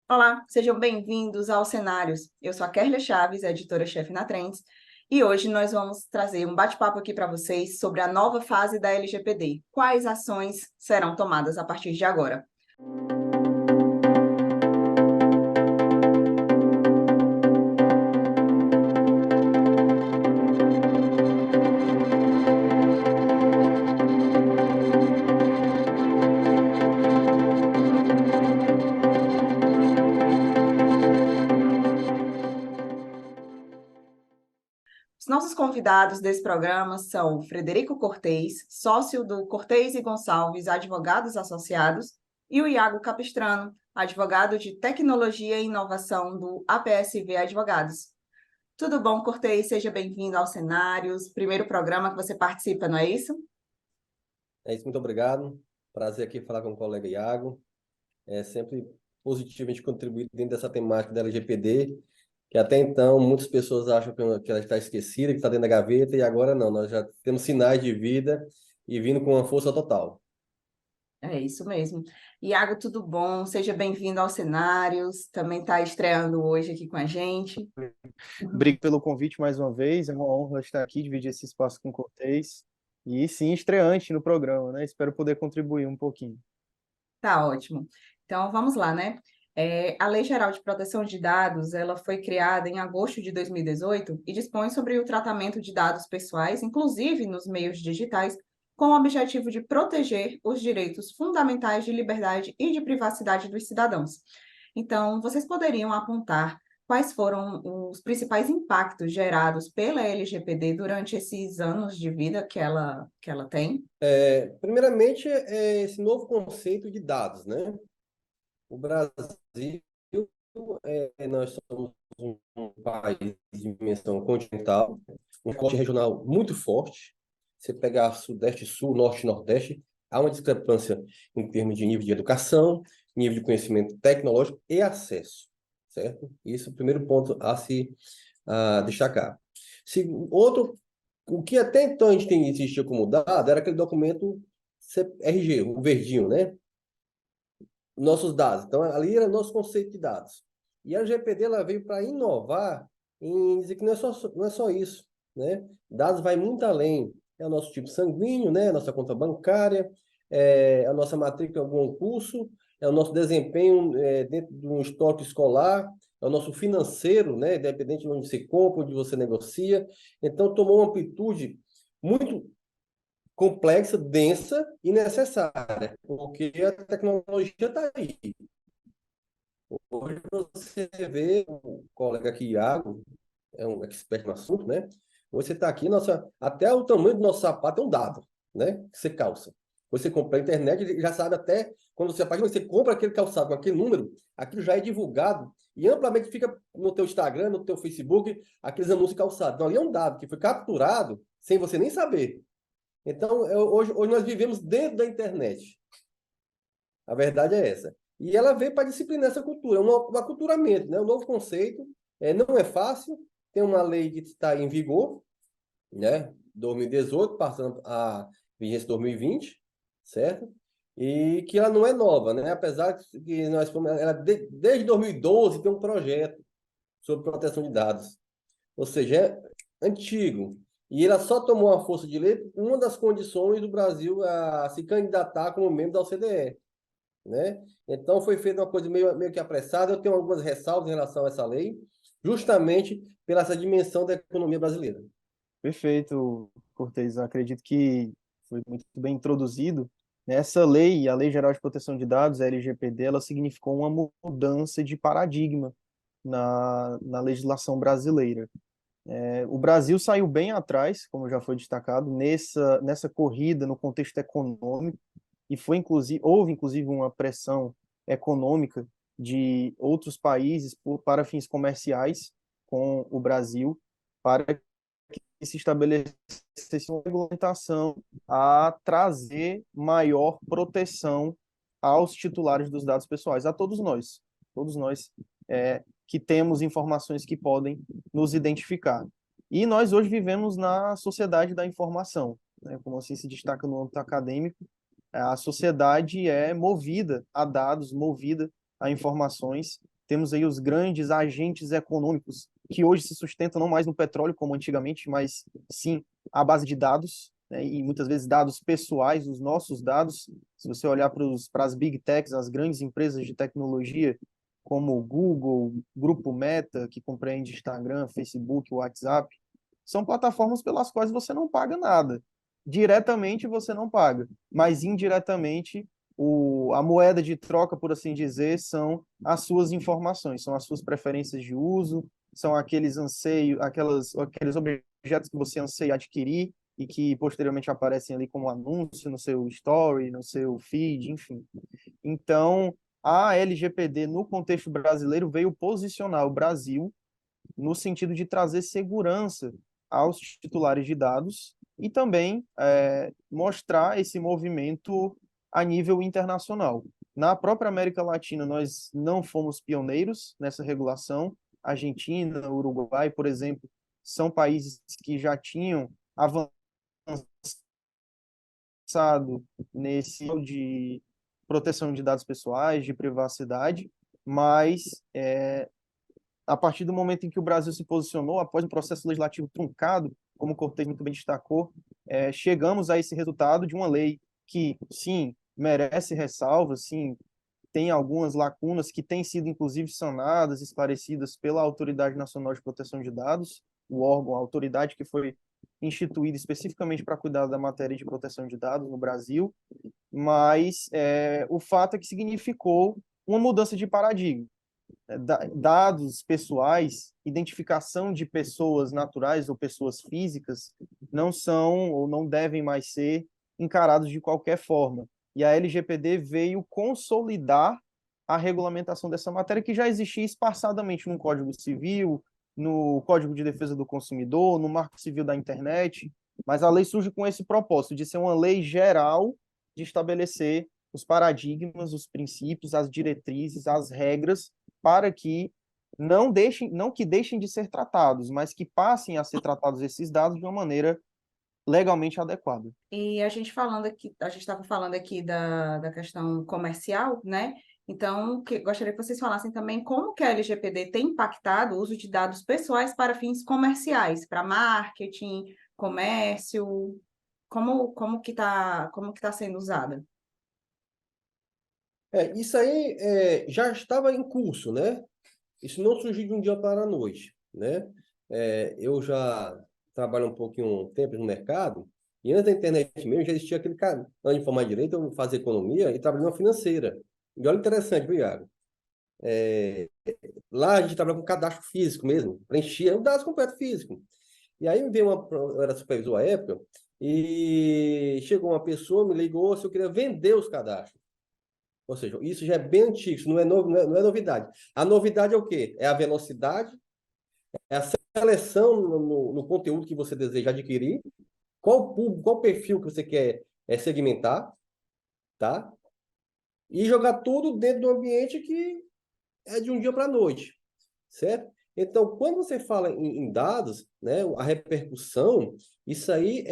Olá, sejam bem-vindos aos Cenários. Eu sou a Kerlia Chaves, editora-chefe na Trends, e hoje nós vamos trazer um bate-papo aqui para vocês sobre a nova fase da LGPD. Quais ações serão tomadas a partir de agora? Os nossos convidados desse programa são Frederico Cortez, sócio do Cortez e Gonçalves Advogados Associados, e o Iago Capistrano, advogado de Tecnologia e Inovação do APSV Advogados. Tudo bom, Cortez? Seja bem-vindo aos Cenários. Primeiro programa que você participa, não é isso? É isso, muito obrigado. Prazer aqui falar com o colega Iago. É sempre positivo a gente contribuir dentro dessa temática da LGPD, que até então muitas pessoas acham que ela está esquecida, que está dentro da gaveta, e agora não, nós já temos sinais de vida e vindo com uma força total. É isso mesmo. Iago, tudo bom? Seja bem-vindo aos Cenários. Também está estreando hoje aqui com a gente. Obrigado pelo convite mais uma vez. É uma honra estar aqui, dividir esse espaço com o Cortez. E sim, estreante no programa, né? Espero poder contribuir um pouquinho. Tá ótimo. Então, vamos lá, né? A Lei Geral de Proteção de Dados, ela foi criada em agosto de 2018 e dispõe sobre o tratamento de dados pessoais, inclusive nos meios digitais, com o objetivo de proteger os direitos fundamentais de liberdade e de privacidade dos cidadãos. Então, vocês poderiam apontar quais foram os principais impactos gerados pela LGPD durante esses anos de vida que ela tem? Primeiramente, é esse novo conceito de dados, né? O Brasil, nós somos um país de dimensão continental, um corte regional muito forte. Você pegar Sudeste, Sul, Norte e Nordeste, há uma discrepância em termos de nível de educação, nível de conhecimento tecnológico e acesso, certo? Isso é o primeiro ponto a se destacar. Outro, o que até então a gente existia como dado era aquele documento RG, o verdinho, né? Nossos dados. Então, ali era nosso conceito de dados. E a LGPD ela veio para inovar em dizer que não é só isso, né? Dados vai muito além. É o nosso tipo sanguíneo, né? A nossa conta bancária, a nossa matrícula em algum curso, é o nosso desempenho dentro de um estoque escolar, é o nosso financeiro, né? Independente de onde você compra, onde você negocia. Então, tomou uma amplitude muito complexa, densa e necessária, porque a tecnologia está aí. Hoje você vê o colega aqui, Iago, é um expert no assunto, né? Hoje você está aqui, até o tamanho do nosso sapato é um dado, né? Que você calça. Você compra na internet, ele já sabe até, quando você, a partir do momento que você compra aquele calçado com aquele número, aquilo já é divulgado e amplamente fica no teu Instagram, no teu Facebook, aqueles anúncios calçados. Então ali é um dado que foi capturado sem você nem saber. Então, hoje nós vivemos dentro da internet. A verdade é essa. E ela veio para disciplinar essa cultura, um aculturamento, né? Um novo conceito. Não é fácil, tem uma lei que está em vigor, né? 2018, passando a vigência 2020, certo? E que ela não é nova, né? Apesar que nós fomos, desde 2012 tem um projeto sobre proteção de dados. Ou seja, é antigo. E ela só tomou a força de lei uma das condições do Brasil a se candidatar como membro da OCDE, né? Então foi feita uma coisa meio que apressada. Eu tenho algumas ressalvas em relação a essa lei, justamente pela essa dimensão da economia brasileira. Perfeito, Cortez. Eu acredito que foi muito bem introduzido. Essa lei, a Lei Geral de Proteção de Dados, a LGPD, ela significou uma mudança de paradigma na legislação brasileira. O Brasil saiu bem atrás, como já foi destacado, nessa corrida no contexto econômico, e houve inclusive uma pressão econômica de outros países para fins comerciais com o Brasil, para que se estabelecesse uma regulamentação a trazer maior proteção aos titulares dos dados pessoais, a todos nós que temos informações que podem nos identificar. E nós hoje vivemos na sociedade da informação, né? Como assim se destaca no âmbito acadêmico, a sociedade é movida a dados, movida a informações, temos aí os grandes agentes econômicos que hoje se sustentam não mais no petróleo como antigamente, mas sim à base de dados, né, e muitas vezes dados pessoais, os nossos dados. Se você olhar para as big techs, as grandes empresas de tecnologia, como o Google, Grupo Meta, que compreende Instagram, Facebook, WhatsApp, são plataformas pelas quais você não paga nada. Diretamente você não paga, mas indiretamente a moeda de troca, por assim dizer, são as suas informações, são as suas preferências de uso, são aqueles anseios, aqueles objetos que você anseia adquirir e que posteriormente aparecem ali como anúncio no seu story, no seu feed, enfim. Então, a LGPD, no contexto brasileiro, veio posicionar o Brasil no sentido de trazer segurança aos titulares de dados e também mostrar esse movimento a nível internacional. Na própria América Latina, nós não fomos pioneiros nessa regulação. Argentina, Uruguai, por exemplo, são países que já tinham avançado nesse de proteção de dados pessoais, de privacidade, mas a partir do momento em que o Brasil se posicionou, após um processo legislativo truncado, como o Cortez muito bem destacou, chegamos a esse resultado de uma lei que, sim, merece ressalvas, sim, tem algumas lacunas que têm sido, inclusive, sanadas, esclarecidas pela Autoridade Nacional de Proteção de Dados, o órgão, a autoridade que foi instituída especificamente para cuidar da matéria de proteção de dados no Brasil, mas o fato é que significou uma mudança de paradigma. Dados pessoais, identificação de pessoas naturais ou pessoas físicas não são ou não devem mais ser encarados de qualquer forma. E a LGPD veio consolidar a regulamentação dessa matéria que já existia esparçadamente no Código Civil, no Código de Defesa do Consumidor, no Marco Civil da Internet, mas a lei surge com esse propósito de ser uma lei geral de estabelecer os paradigmas, os princípios, as diretrizes, as regras para que não que deixem de ser tratados, mas que passem a ser tratados esses dados de uma maneira legalmente adequada. E a gente estava falando aqui da questão comercial, né? Então, gostaria que vocês falassem também como que a LGPD tem impactado o uso de dados pessoais para fins comerciais, para marketing, comércio, como que tá sendo usada? Isso aí já estava em curso, né? Isso não surgiu de um dia para a noite, né? Eu já trabalho um pouquinho um tempo no mercado, e antes da internet mesmo já existia aquele cara, antes de formar direito, eu fazia economia e trabalhava na financeira. E olha interessante, viu, Iago? Lá a gente trabalhava com cadastro físico mesmo, preenchia o dado completo físico. E aí veio eu era supervisor à época, e chegou uma pessoa, me ligou se eu queria vender os cadastros. Ou seja, isso já é bem antigo, isso não é, não é novidade. A novidade é o quê? É a velocidade, é a seleção no conteúdo que você deseja adquirir, qual público, qual perfil que você quer segmentar, tá? E jogar tudo dentro de um ambiente que é de um dia para a noite, certo? Então, quando você fala em dados, né, a repercussão, isso aí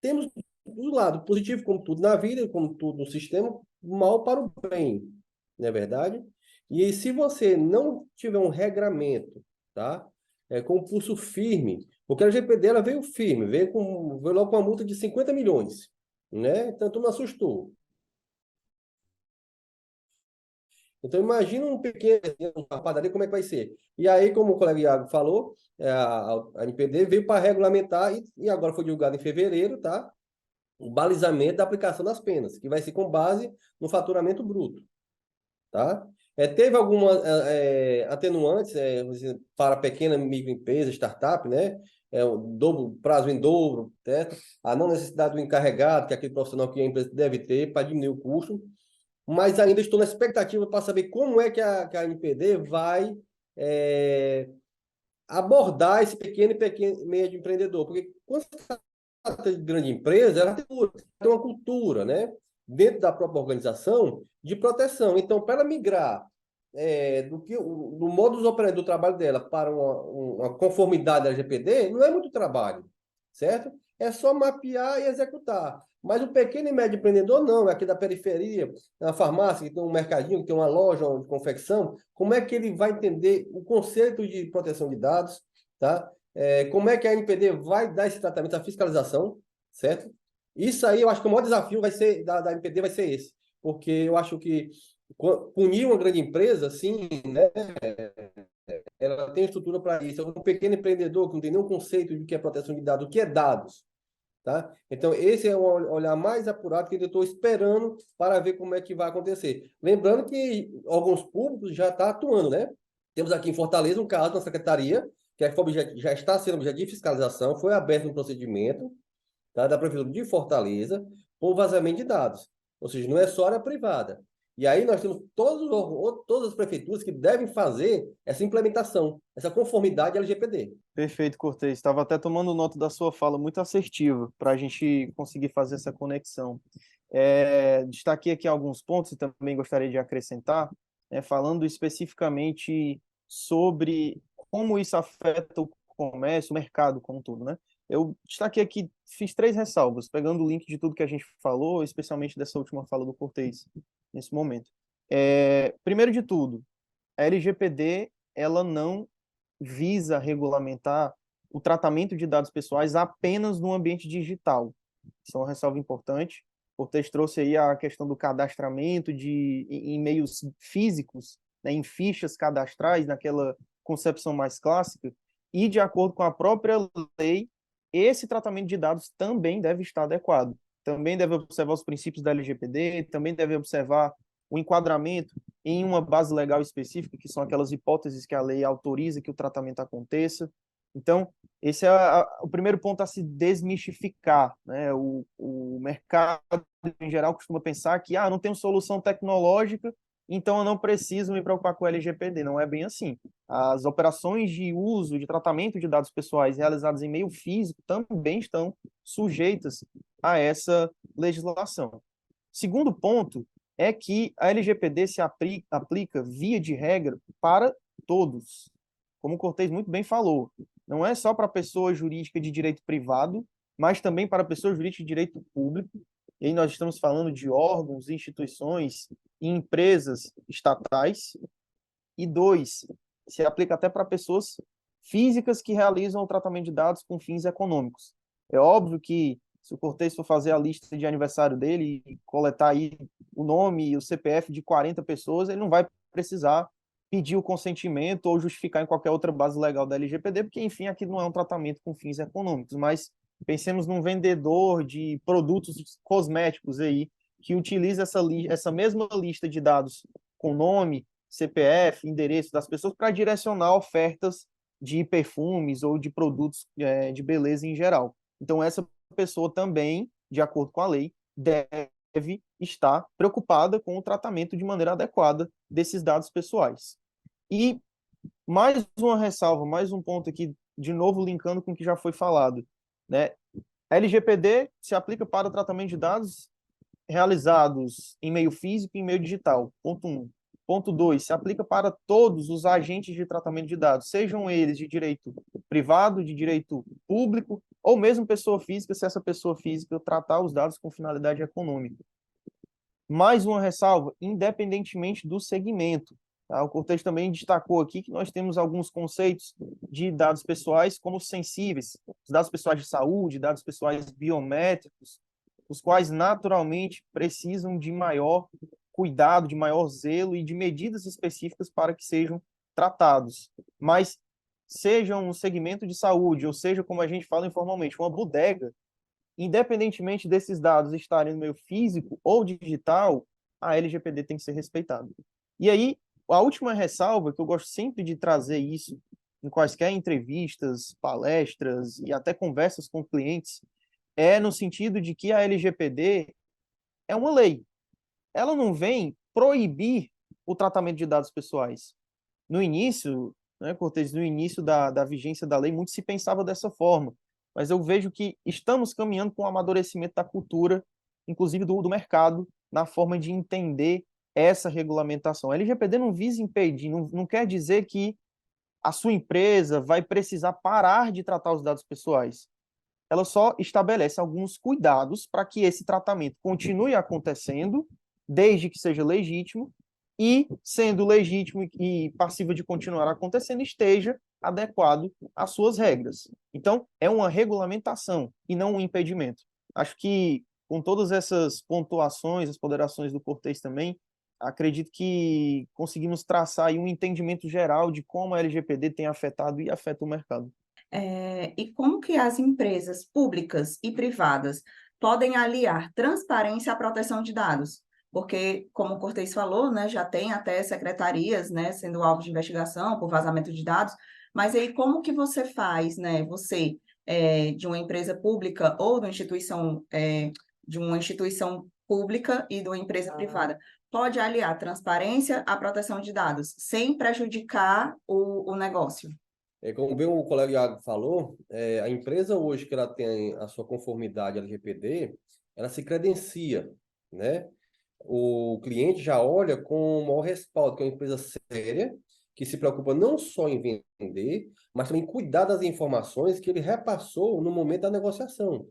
temos do lado positivo, como tudo na vida, como tudo no sistema, mal para o bem, não é verdade? E se você não tiver um regramento, tá? Com um pulso firme, porque a LGPD ela veio firme, veio logo com uma multa de 50 milhões, né? Tanto não assustou. Então, imagina um pequeno, uma padaria, como é que vai ser? E aí, como o colega Iago falou, a NPD veio para regulamentar, e agora foi divulgado em fevereiro, tá? O balizamento da aplicação das penas, que vai ser com base no faturamento bruto, tá? Teve algumas atenuantes para pequena microempresa, startup, né? O dobro, prazo em dobro, certo? A não necessidade do encarregado, que é aquele profissional que a empresa deve ter para diminuir o custo, mas ainda estou na expectativa para saber como é que a NPD vai abordar esse pequeno e médio empreendedor, porque quando de grande empresa, ela tem uma cultura, né, dentro da própria organização de proteção. Então, para ela migrar do modus operandi do trabalho dela para uma conformidade da LGPD, não é muito trabalho, certo? É só mapear e executar. Mas o pequeno e médio empreendedor não, é aqui da periferia, na farmácia, que tem um mercadinho, que tem uma loja de confecção, como é que ele vai entender o conceito de proteção de dados, tá? Como é que a NPD vai dar esse tratamento, a fiscalização, certo? Isso aí, eu acho que o maior desafio vai ser da NPD vai ser esse, porque eu acho que punir uma grande empresa, sim, né? Ela tem estrutura para isso. Um pequeno empreendedor que não tem nenhum conceito de que é proteção de dados, o que é dados, tá? Então, esse é um olhar mais apurado que eu estou esperando para ver como é que vai acontecer. Lembrando que órgãos públicos já estão atuando, né? Temos aqui em Fortaleza um caso na secretaria, que já está sendo objeto de fiscalização, foi aberto um procedimento, tá, da Prefeitura de Fortaleza por vazamento de dados. Ou seja, não é só área privada. E aí nós temos todas as prefeituras que devem fazer essa implementação, essa conformidade LGPD. Perfeito, Cortez. Estava até tomando nota da sua fala, muito assertiva, para a gente conseguir fazer essa conexão. Destaquei aqui alguns pontos e também gostaria de acrescentar, falando especificamente sobre como isso afeta o comércio, o mercado como um todo, né? Eu destaquei aqui, fiz 3 ressalvas, pegando o link de tudo que a gente falou, especialmente dessa última fala do Cortez, nesse momento. Primeiro de tudo, a LGPD, ela não visa regulamentar o tratamento de dados pessoais apenas no ambiente digital. Isso é uma ressalva importante. O Cortez trouxe aí a questão do cadastramento em meios físicos, né, em fichas cadastrais, naquela concepção mais clássica, e de acordo com a própria lei, esse tratamento de dados também deve estar adequado. Também deve observar os princípios da LGPD, também deve observar o enquadramento em uma base legal específica, que são aquelas hipóteses que a lei autoriza que o tratamento aconteça. Então, esse é o primeiro ponto a se desmistificar, né? O mercado, em geral, costuma pensar que não tem solução tecnológica, então eu não preciso me preocupar com o LGPD. Não é bem assim. As operações de uso, de tratamento de dados pessoais realizadas em meio físico também estão sujeitas a essa legislação. Segundo ponto é que a LGPD se aplica, via de regra, para todos. Como o Cortez muito bem falou, não é só para pessoa jurídica de direito privado, mas também para pessoa jurídica de direito público. E aí nós estamos falando de órgãos, instituições e empresas estatais. E 2, se aplica até para pessoas físicas que realizam o tratamento de dados com fins econômicos. É óbvio que se o Cortez for fazer a lista de aniversário dele e coletar aí o nome e o CPF de 40 pessoas, ele não vai precisar pedir o consentimento ou justificar em qualquer outra base legal da LGPD, porque, enfim, aqui não é um tratamento com fins econômicos, mas pensemos num vendedor de produtos cosméticos aí, que utiliza essa mesma lista de dados com nome, CPF, endereço das pessoas para direcionar ofertas de perfumes ou de produtos de beleza em geral. Então, essa pessoa também, de acordo com a lei, deve estar preocupada com o tratamento de maneira adequada desses dados pessoais. E mais uma ressalva, mais um ponto aqui, de novo linkando com o que já foi falado, né? A LGPD se aplica para o tratamento de dados realizados em meio físico e em meio digital. Ponto 1. Ponto 2, se aplica para todos os agentes de tratamento de dados, sejam eles de direito privado, de direito público, ou mesmo pessoa física, se essa pessoa física tratar os dados com finalidade econômica. Mais uma ressalva, independentemente do segmento. Tá? O Cortez também destacou aqui que nós temos alguns conceitos de dados pessoais como sensíveis, os dados pessoais de saúde, dados pessoais biométricos, os quais naturalmente precisam de maior cuidado, de maior zelo e de medidas específicas para que sejam tratados. Mas sejam um segmento de saúde, ou seja, como a gente fala informalmente, uma bodega, independentemente desses dados estarem no meio físico ou digital, a LGPD tem que ser respeitada. E aí, a última ressalva, que eu gosto sempre de trazer isso em quaisquer entrevistas, palestras e até conversas com clientes, é no sentido de que a LGPD é uma lei. Ela não vem proibir o tratamento de dados pessoais. No início, né, Cortez, no início da vigência da lei, muito se pensava dessa forma, mas eu vejo que estamos caminhando com o amadurecimento da cultura, inclusive do mercado, na forma de entender essa regulamentação. A LGPD não visa impedir, não quer dizer que a sua empresa vai precisar parar de tratar os dados pessoais. ela só estabelece alguns cuidados para que esse tratamento continue acontecendo, desde que seja legítimo, e, sendo legítimo e passível de continuar acontecendo, esteja adequado às suas regras. Então, é uma regulamentação e não um impedimento. Acho que, com todas essas pontuações, as ponderações do Cortez também, acredito que conseguimos traçar aí um entendimento geral de como a LGPD tem afetado e afeta o mercado. E como que as empresas públicas e privadas podem aliar transparência à proteção de dados? Porque, como o Cortez falou, né, já tem até secretarias, né, sendo alvo de investigação por vazamento de dados, mas aí como que você faz, né, você, de uma empresa pública ou de uma instituição pública e de uma empresa privada, pode aliar transparência à proteção de dados, sem prejudicar o negócio? Como bem o colega Iago falou, a empresa hoje que ela tem a sua conformidade LGPD, ela se credencia, né? O cliente já olha com o maior respaldo, que é uma empresa séria, que se preocupa não só em vender, mas também em cuidar das informações que ele repassou no momento da negociação,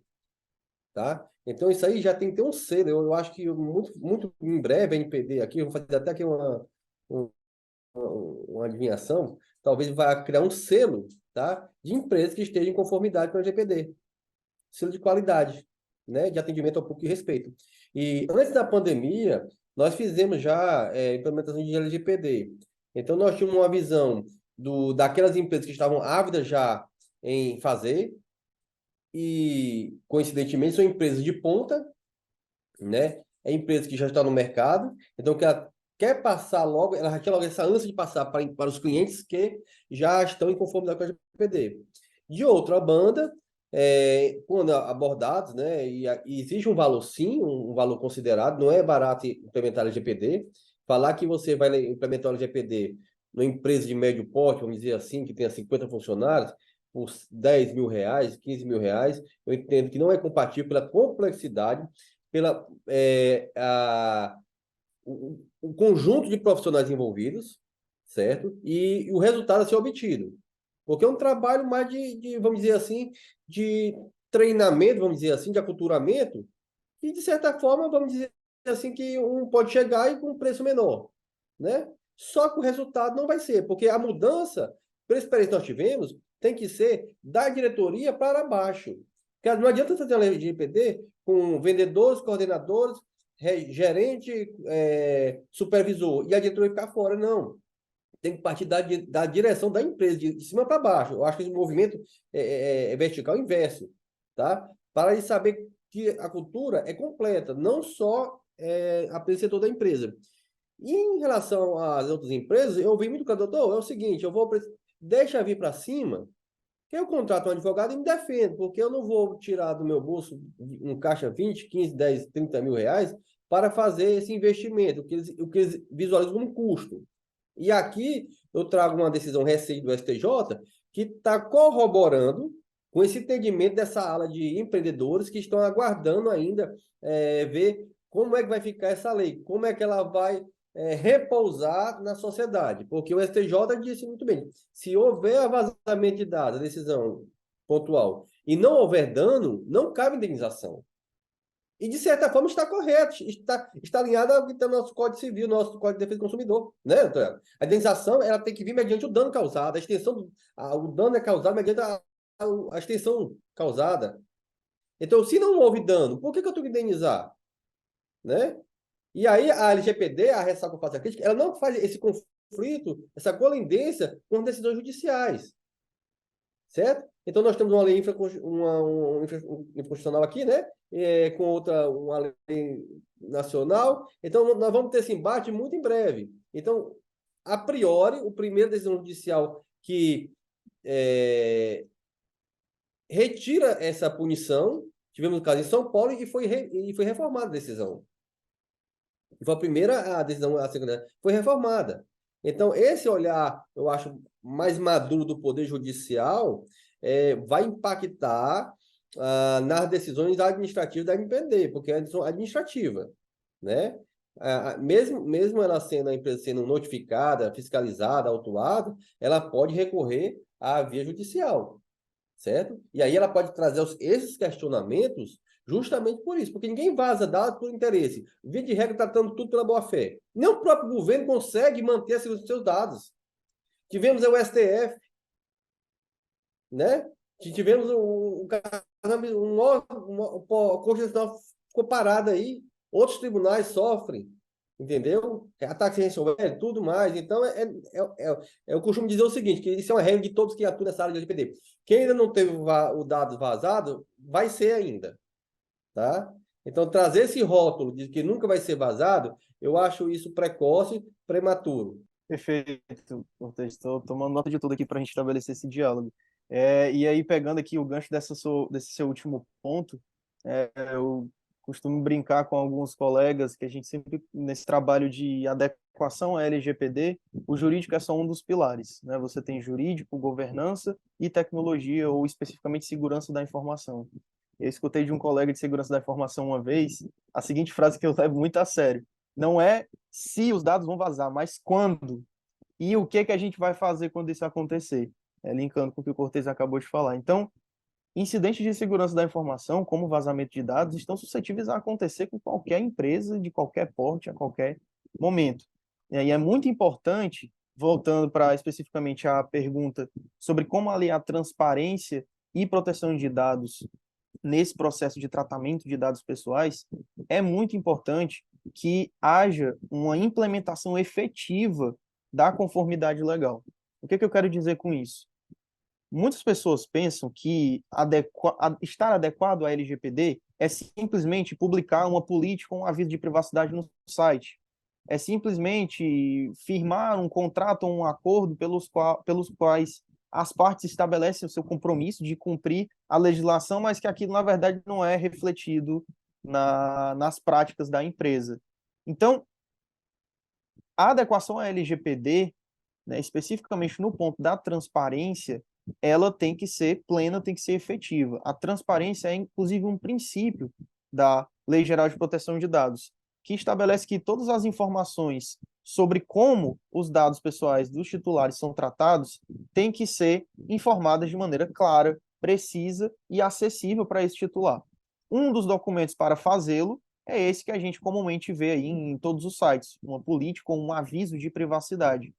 tá? Então isso aí já tem que ter um selo. Eu acho que muito em breve a NPD aqui, eu vou fazer até aqui um- uma adivinhação, talvez vai criar um selo, tá? De empresas que estejam em conformidade com o LGPD. Selo de qualidade, né? De atendimento ao público e respeito. E antes da pandemia, nós fizemos já implementação de LGPD. Então, nós tínhamos uma visão daquelas empresas que estavam ávidas já em fazer, e, coincidentemente, são empresas de ponta, né? É empresa que já está no mercado, então que ela quer passar logo, ela já tinha logo essa ânsia de passar para os clientes que já estão em conformidade com a LGPD. De outra banda, quando abordados, né, e existe um valor sim, um valor considerado, não é barato implementar a LGPD. Falar que você vai implementar a LGPD numa empresa de médio porte, vamos dizer assim, que tenha 50 funcionários, por 10 mil reais, 15 mil reais, eu entendo que não é compatível pela complexidade, pela o conjunto de profissionais envolvidos, certo? E o resultado a ser obtido. Porque é um trabalho mais vamos dizer assim, de treinamento, vamos dizer assim, de aculturamento, e de certa forma, vamos dizer assim, que um pode chegar e com um preço menor, né? Só que o resultado não vai ser, porque a mudança, pela experiência que nós tivemos, tem que ser da diretoria para baixo. Porque não adianta você ter uma LGPD com vendedores, coordenadores, gerente, supervisor, e a diretoria ficar fora, não. Tem que partir da direção da empresa, de cima para baixo. Eu acho que esse movimento é vertical inverso, tá? Para ele saber que a cultura é completa, não só a setor da empresa. E em relação às outras empresas, eu ouvi muito com o doutor, é o seguinte, deixa vir para cima, que eu contrato um advogado e me defendo, porque eu não vou tirar do meu bolso um caixa 20, 15, 10, 30 mil reais para fazer esse investimento, o que eles visualizam como custo. E aqui eu trago uma decisão recente do STJ que está corroborando com esse entendimento dessa ala de empreendedores que estão aguardando ainda ver como é que vai ficar essa lei, como é que ela vai repousar na sociedade. Porque o STJ disse muito bem, se houver vazamento de dados, a decisão pontual, e não houver dano, não cabe indenização. E, de certa forma, está correto, está alinhado ao que está no nosso Código Civil, no nosso Código de Defesa do Consumidor, né, doutora? A indenização ela tem que vir mediante o dano causado, o dano é causado mediante a extensão causada. Então, se não houve dano, por que eu tenho que indenizar? Né? E aí, a LGPD, a ressalva que eu faço a crítica, ela não faz esse conflito, essa colindência com decisões judiciais. Certo? Então, nós temos uma lei infraconstitucional aqui, né? Com outra, uma lei nacional. Então, nós vamos ter esse embate muito em breve. Então, a priori, o primeiro decisão judicial que retira essa punição, tivemos um caso em São Paulo e foi reformada a decisão. Foi a primeira, a decisão, a segunda, foi reformada. Então, esse olhar, eu acho, mais maduro do Poder Judicial vai impactar nas decisões administrativas da NPD, porque é uma decisão administrativa, né? Mesmo ela sendo, a empresa sendo notificada, fiscalizada, autuada, ela pode recorrer à via judicial. certo? E aí ela pode trazer esses questionamentos justamente por isso, porque ninguém vaza dados por interesse. Via de regra, tratando tudo pela boa-fé. Nem o próprio governo consegue manter a segurança dos seus dados. Tivemos o STF, né? Tivemos a Constituição ficou parada aí, outros tribunais sofrem, entendeu? Ataque ransomware, tudo mais. Então, eu costumo dizer o seguinte, que isso é uma regra de todos que atuam nessa área de LGPD. Quem ainda não teve o dado vazado, vai ser ainda, tá? Então, trazer esse rótulo de que nunca vai ser vazado, eu acho isso precoce, prematuro. Perfeito, Cortez. Estou tomando nota de tudo aqui para a gente estabelecer esse diálogo. E aí, pegando aqui o gancho desse seu último ponto, eu costumo brincar com alguns colegas que a gente sempre, nesse trabalho de adequação à LGPD, o jurídico é só um dos pilares, né? Você tem jurídico, governança e tecnologia, ou especificamente segurança da informação. Eu escutei de um colega de segurança da informação uma vez a seguinte frase que eu levo muito a sério: não é se os dados vão vazar, mas quando. E o que que a gente vai fazer quando isso acontecer? Linkando com o que o Cortez acabou de falar. Então, incidentes de segurança da informação, como vazamento de dados, estão suscetíveis a acontecer com qualquer empresa, de qualquer porte, a qualquer momento. E aí é muito importante, voltando para especificamente a pergunta sobre como aliar transparência e proteção de dados nesse processo de tratamento de dados pessoais, é muito importante que haja uma implementação efetiva da conformidade legal. O que eu quero dizer com isso? Muitas pessoas pensam que estar adequado à LGPD é simplesmente publicar uma política ou um aviso de privacidade no site. É simplesmente firmar um contrato ou um acordo pelos quais as partes estabelecem o seu compromisso de cumprir a legislação, mas que aquilo, na verdade, não é refletido nas práticas da empresa. Então, a adequação à LGPD, né, especificamente no ponto da transparência, ela tem que ser plena, tem que ser efetiva. A transparência é, inclusive, um princípio da Lei Geral de Proteção de Dados, que estabelece que todas as informações sobre como os dados pessoais dos titulares são tratados têm que ser informadas de maneira clara, precisa e acessível para esse titular. Um dos documentos para fazê-lo é esse que a gente comumente vê aí em todos os sites, uma política ou um aviso de privacidade.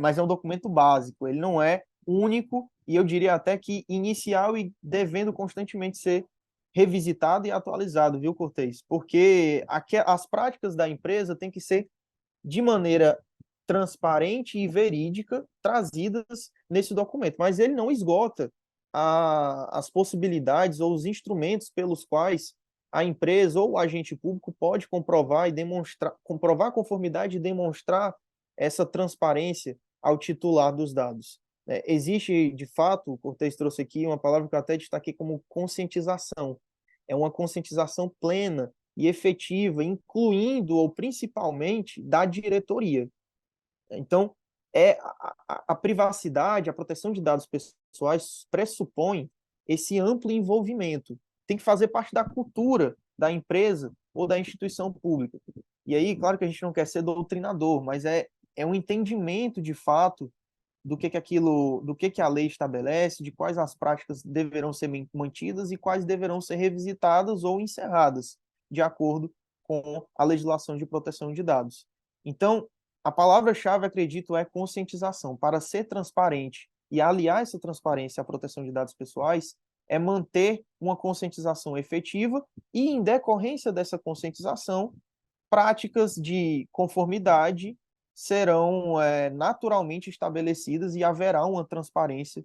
Mas é um documento básico, ele não é único e eu diria até que inicial e devendo constantemente ser revisitado e atualizado, viu, Cortez? Porque as práticas da empresa têm que ser de maneira transparente e verídica trazidas nesse documento, mas ele não esgota as possibilidades ou os instrumentos pelos quais a empresa ou o agente público pode comprovar e demonstrar, comprovar a conformidade e demonstrar essa transparência ao titular dos dados. Existe, de fato, o Cortez trouxe aqui uma palavra que eu até destaquei como conscientização. É uma conscientização plena e efetiva, incluindo ou principalmente da diretoria. Então, a privacidade, a proteção de dados pessoais pressupõe esse amplo envolvimento. Tem que fazer parte da cultura da empresa ou da instituição pública. E aí, claro que a gente não quer ser doutrinador, mas é um entendimento de fato do que a lei estabelece, de quais as práticas deverão ser mantidas e quais deverão ser revisitadas ou encerradas, de acordo com a legislação de proteção de dados. Então, a palavra-chave, acredito, é conscientização. Para ser transparente e aliar essa transparência à proteção de dados pessoais, é manter uma conscientização efetiva e, em decorrência dessa conscientização, práticas de conformidade serão naturalmente estabelecidas e haverá uma transparência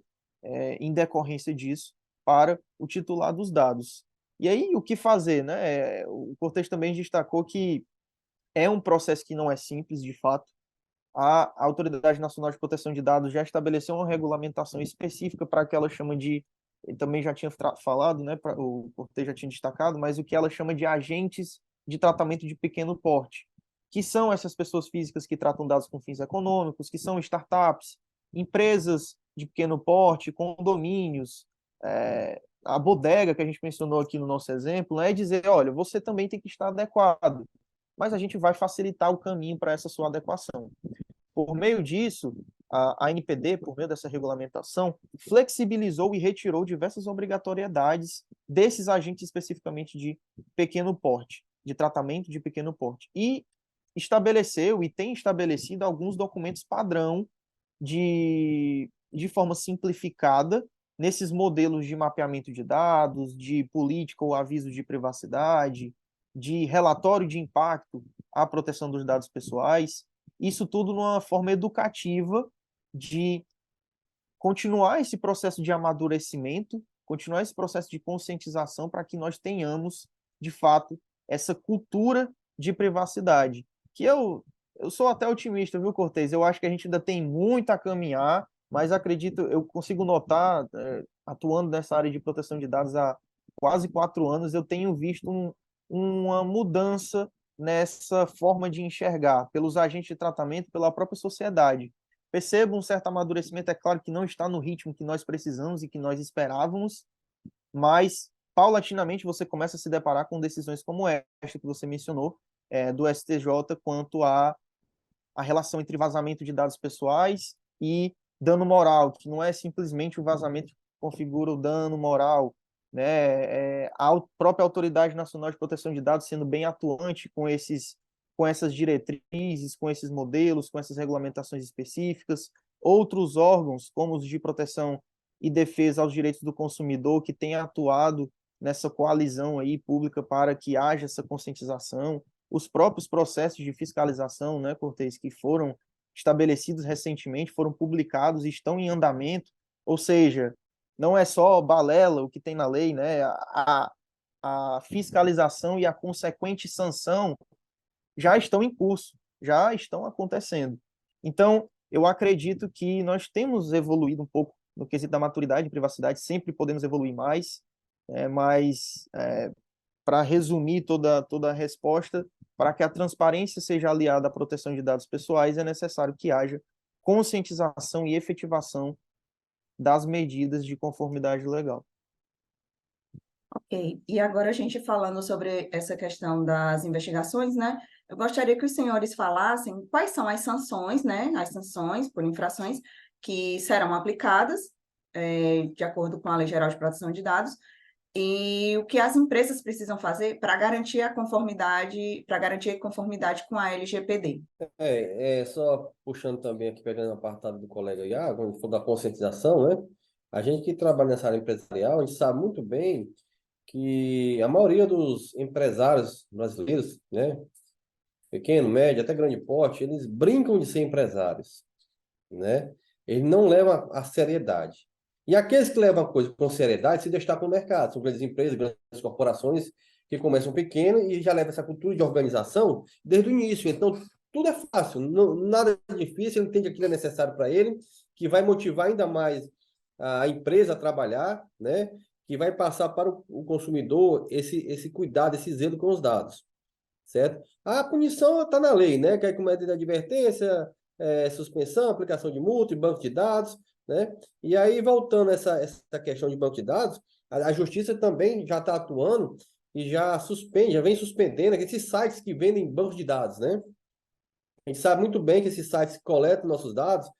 em decorrência disso para o titular dos dados. E aí, o que fazer, né? O Cortez também destacou que é um processo que não é simples, de fato. A Autoridade Nacional de Proteção de Dados já estabeleceu uma regulamentação específica para o que ela chama de, ele também já tinha falado, né? O Cortez já tinha destacado, mas o que ela chama de agentes de tratamento de pequeno porte, que são essas pessoas físicas que tratam dados com fins econômicos, que são startups, empresas de pequeno porte, condomínios, a bodega que a gente mencionou aqui no nosso exemplo, é dizer, olha, você também tem que estar adequado, mas a gente vai facilitar o caminho para essa sua adequação. Por meio disso, a ANPD, por meio dessa regulamentação, flexibilizou e retirou diversas obrigatoriedades desses agentes especificamente de pequeno porte, de tratamento de pequeno porte, e estabeleceu e tem estabelecido alguns documentos padrão de forma simplificada nesses modelos de mapeamento de dados, de política ou aviso de privacidade, de relatório de impacto à proteção dos dados pessoais, isso tudo numa forma educativa de continuar esse processo de amadurecimento, continuar esse processo de conscientização para que nós tenhamos, de fato, essa cultura de privacidade. Que eu sou até otimista, viu, Cortez? Eu acho que a gente ainda tem muito a caminhar, mas acredito, eu consigo notar, atuando nessa área de proteção de dados há quase 4 anos, eu tenho visto uma mudança nessa forma de enxergar pelos agentes de tratamento, pela própria sociedade. Percebo um certo amadurecimento, é claro que não está no ritmo que nós precisamos e que nós esperávamos, mas paulatinamente você começa a se deparar com decisões como esta que você mencionou, do STJ, quanto a relação entre vazamento de dados pessoais e dano moral, que não é simplesmente o vazamento que configura o dano moral, né? A própria Autoridade Nacional de Proteção de Dados sendo bem atuante com essas diretrizes, com esses modelos, com essas regulamentações específicas, outros órgãos, como os de proteção e defesa aos direitos do consumidor, que têm atuado nessa coalizão aí pública para que haja essa conscientização, os próprios processos de fiscalização, né, Cortez, que foram estabelecidos recentemente, foram publicados e estão em andamento, ou seja, não é só balela o que tem na lei, né, a fiscalização e a consequente sanção já estão em curso, já estão acontecendo. Então, eu acredito que nós temos evoluído um pouco no quesito da maturidade e privacidade, sempre podemos evoluir mais, mas para resumir toda a resposta, para que a transparência seja aliada à proteção de dados pessoais, é necessário que haja conscientização e efetivação das medidas de conformidade legal. Ok, e agora a gente falando sobre essa questão das investigações, né? Eu gostaria que os senhores falassem quais são as sanções, né? As sanções por infrações que serão aplicadas, de acordo com a Lei Geral de Proteção de Dados, e o que as empresas precisam fazer para garantir a conformidade com a LGPD. Só puxando também aqui, pegando o apartado do colega Iago, quando for da conscientização, né? A gente que trabalha nessa área empresarial, a gente sabe muito bem que a maioria dos empresários brasileiros, né? Pequeno, médio, até grande porte, eles brincam de ser empresários, né? Eles não levam a seriedade. E aqueles que levam a coisa com seriedade se destacam no mercado. São grandes empresas, grandes corporações que começam pequeno e já levam essa cultura de organização desde o início. Então, tudo é fácil, não, nada é difícil, ele entende aquilo é necessário para ele, que vai motivar ainda mais a empresa a trabalhar, né? Que vai passar para o consumidor esse cuidado, esse zelo com os dados, certo? A punição está na lei, né? Que é com medida de advertência, suspensão, aplicação de multa, banco de dados, né? E aí, voltando a essa questão de banco de dados, a Justiça também já está atuando e já vem suspendendo esses sites que vendem banco de dados, né? A gente sabe muito bem que esses sites que coletam nossos dados,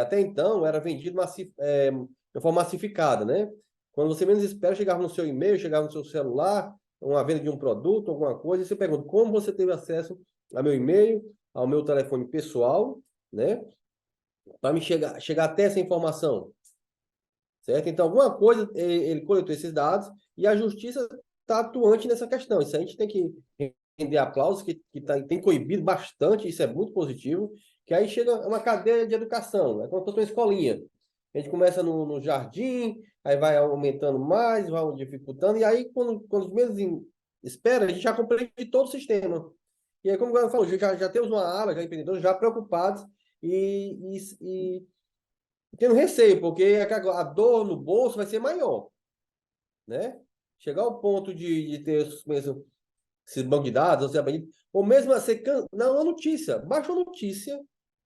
até então, era vendido de forma massificada, né? Quando você menos espera, chegava no seu e-mail, chegava no seu celular, uma venda de um produto, alguma coisa, e você pergunta como você teve acesso ao meu e-mail, ao meu telefone pessoal, né? Para me chegar até essa informação, certo? Então, alguma coisa, ele coletou esses dados e a Justiça está atuante nessa questão. Isso a gente tem que render aplausos, que tem coibido bastante, isso é muito positivo, que aí chega uma cadeia de educação, é como se fosse uma escolinha. A gente começa no jardim, aí vai aumentando mais, vai dificultando, e aí, quando os meses espera, a gente já compreende todo o sistema. E aí, como o Guilherme falou, já temos uma ala, já empreendedores, já preocupados e tendo receio, porque a dor no bolso vai ser maior, né? Chegar ao ponto de ter mesmo esses banco de dados, ou mesmo não, uma notícia, baixa uma notícia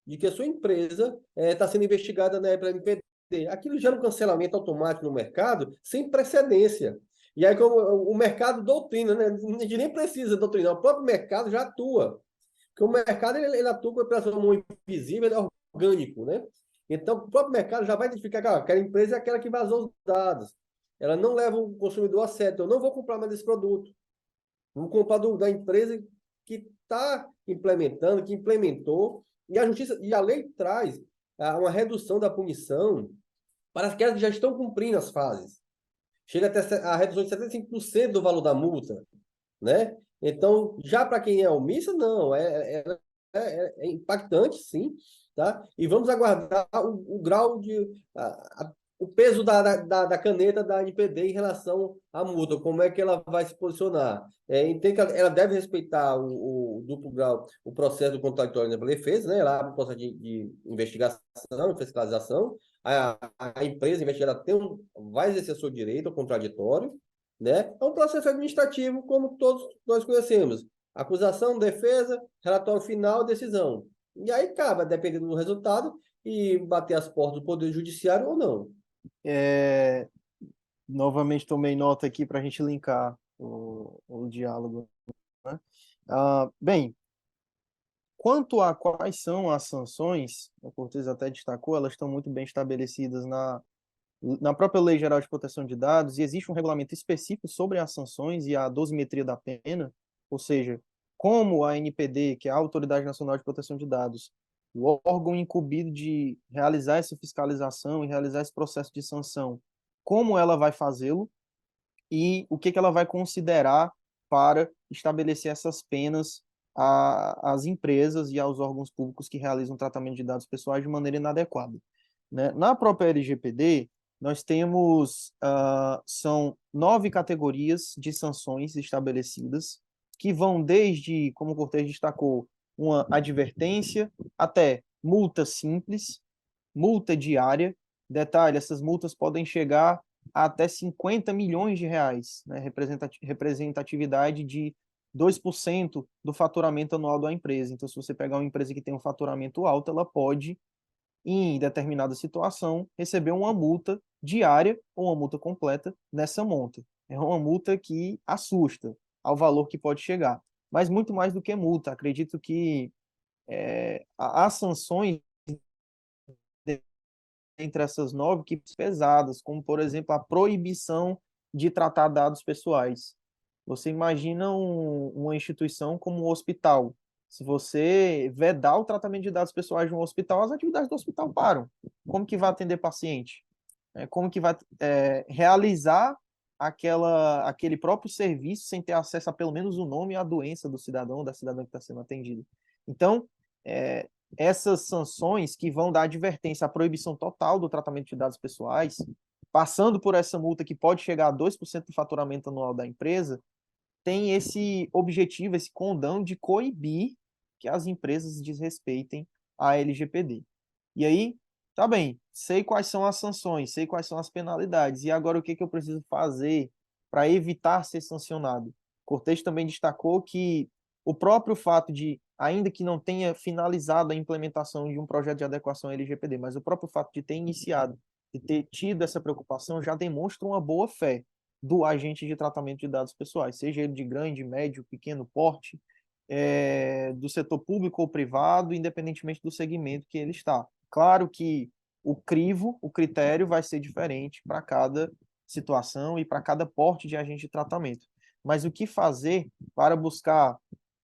de que a sua empresa está sendo investigada pela NPD. Aquilo gera um cancelamento automático no mercado sem precedência. E aí, como o mercado doutrina, né? A gente nem precisa doutrinar, o próprio mercado já atua. Porque o mercado ele atua com a operação invisível, ele é orgânico, né? Então, o próprio mercado já vai identificar que aquela empresa é aquela que vazou os dados. Ela não leva o consumidor a sério. Então, eu não vou comprar mais esse produto. Vou comprar da empresa que está implementando, que implementou. E a justiça e a lei traz uma redução da punição para aquelas que já estão cumprindo as fases. Chega até a redução de 75% do valor da multa, né? Então, já para quem é omisso, não. É impactante, sim, tá? E vamos aguardar o grau o peso da caneta da NPD em relação à multa, como é que ela vai se posicionar. Entende que ela deve respeitar o duplo grau, o processo do contraditório da defesa, né? Ela abre um processo de investigação, de fiscalização, a empresa investigada vai exercer seu direito ao contraditório, né? É um processo administrativo, como todos nós conhecemos. Acusação, defesa, relatório final, decisão. E aí cabe, dependendo do resultado, e bater as portas do Poder Judiciário ou não. É, novamente tomei nota aqui para a gente linkar o diálogo, né? Bem, quanto a quais são as sanções, o Cortez até destacou, elas estão muito bem estabelecidas na própria Lei Geral de Proteção de Dados, e existe um regulamento específico sobre as sanções e a dosimetria da pena, ou seja, como a ANPD, que é a Autoridade Nacional de Proteção de Dados, o órgão incumbido de realizar essa fiscalização e realizar esse processo de sanção, como ela vai fazê-lo e o que ela vai considerar para estabelecer essas penas às empresas e aos órgãos públicos que realizam tratamento de dados pessoais de maneira inadequada, né? Na própria LGPD, nós temos, são 9 categorias de sanções estabelecidas, que vão desde, como o Cortez destacou, uma advertência, até multa simples, multa diária. Detalhe, essas multas podem chegar a até 50 milhões de reais, né? Representatividade de 2% do faturamento anual da empresa. Então, se você pegar uma empresa que tem um faturamento alto, ela pode, em determinada situação, receber uma multa diária ou uma multa completa nessa monta. É uma multa que assusta ao valor que pode chegar. Mas muito mais do que multa. Acredito que as sanções entre essas 9 que pesadas, como, por exemplo, a proibição de tratar dados pessoais. Você imagina uma instituição como um hospital. Se você vedar o tratamento de dados pessoais de um hospital, as atividades do hospital param. Como que vai atender paciente? Como que vai realizar aquele próprio serviço sem ter acesso a pelo menos o nome e a doença do cidadão ou da cidadã que está sendo atendido? Então, essas sanções que vão dar advertência à proibição total do tratamento de dados pessoais, passando por essa multa que pode chegar a 2% do faturamento anual da empresa, tem esse objetivo, esse condão de coibir que as empresas desrespeitem a LGPD. E aí, tá bem, sei quais são as sanções, sei quais são as penalidades, e agora o que eu preciso fazer para evitar ser sancionado? Cortez também destacou que o próprio fato de, ainda que não tenha finalizado a implementação de um projeto de adequação à LGPD, mas o próprio fato de ter iniciado, de ter tido essa preocupação, já demonstra uma boa fé do agente de tratamento de dados pessoais, seja ele de grande, médio, pequeno porte, do setor público ou privado, independentemente do segmento que ele está. Claro que o critério vai ser diferente para cada situação e para cada porte de agente de tratamento. Mas o que fazer para buscar,